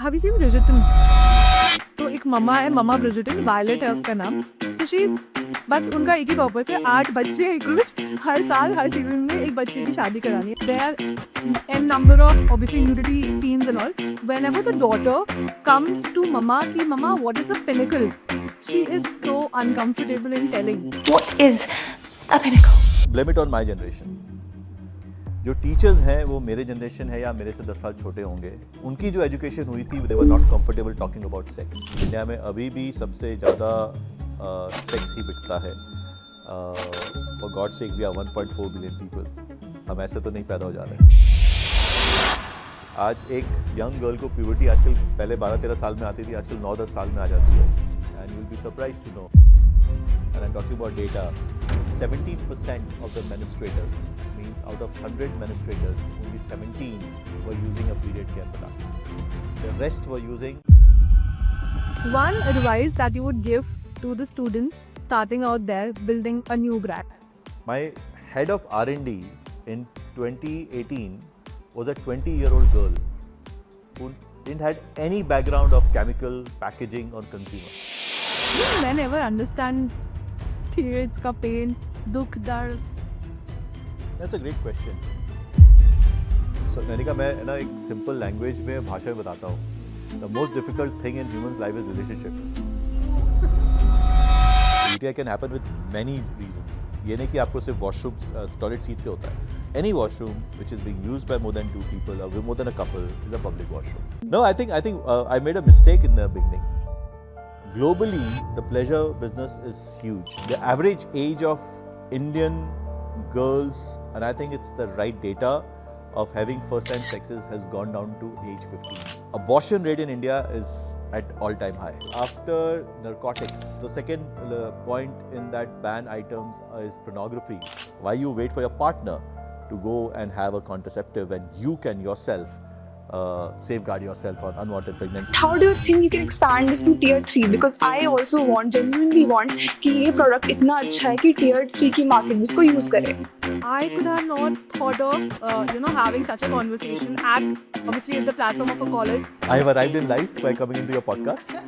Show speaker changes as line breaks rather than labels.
have you seen Bridgerton? तो एक mama है, ममा ब्रिजिटन, वायलेट है उसका नाम. So she's बस उनका एक ही पर्पस है, 8 बच्चे हैं कुछ, हर साल हर सीजन में एक बच्चे की शादी करानी है. There are n number of obviously nudity scenes and all. Whenever the daughter comes to mama कि mama what is the pinnacle, she is so uncomfortable in telling.
What is a pinnacle?
Blame it on my generation. जो teachers हैं वो मेरे generation है या मेरे से 10 साल छोटे होंगे, उनकी जो एजुकेशन हुई थी they were not comfortable talking about sex. India में अभी भी सबसे ज़्यादा सेक्स ही बिकता है. For God sake we are 1.4 billion people. हम ऐसे तो नहीं पैदा हो जा रहे हैं. आज एक यंग गर्ल को प्यूबर्टी आजकल पहले 12-13 साल में आती थी, आजकल 9-10 साल में आ जाती है. And you will be surprised to know, and I'm talking about data, 17% of the menstruators, means out of 100 menstruators, only 17 were using a period care products. The rest were using.
One advice that you would give to the students starting out there building a new brand.
My head of R&D in 2018 was a 20-year-old girl who didn't had any background of chemical packaging or consumer.
Men never understand periods का pain, दुख, दर्द.
That's a great question. So Nainika, मैं ना एक simple language में भाषा में बताता हूँ. The most difficult thing in human's life is relationship. UTI can happen with many reasons. ये नहीं कि आपको सिर्फ washroom toilet seat से होता है. Any washroom which is being used by more than 2 people or more than a couple is a public washroom. No, I think I made a mistake in the beginning. Globally, the pleasure business is huge. The average age of Indian girls, and I think it's the right data, of having first-time sexes has gone down to age 15. Abortion rate in India is at all-time high. After narcotics, the second point in that ban items is pornography. Why you wait for your partner to go and have a contraceptive when you can yourself safeguard yourself on unwanted pregnancy?
How do you think you can expand this to tier 3? Because I also genuinely want कि ये product इतना अच्छा है कि tier 3 की market भी इसको use करे.
I could have not thought of having such a conversation at obviously at the platform of a college.
I have arrived in life by coming into your podcast.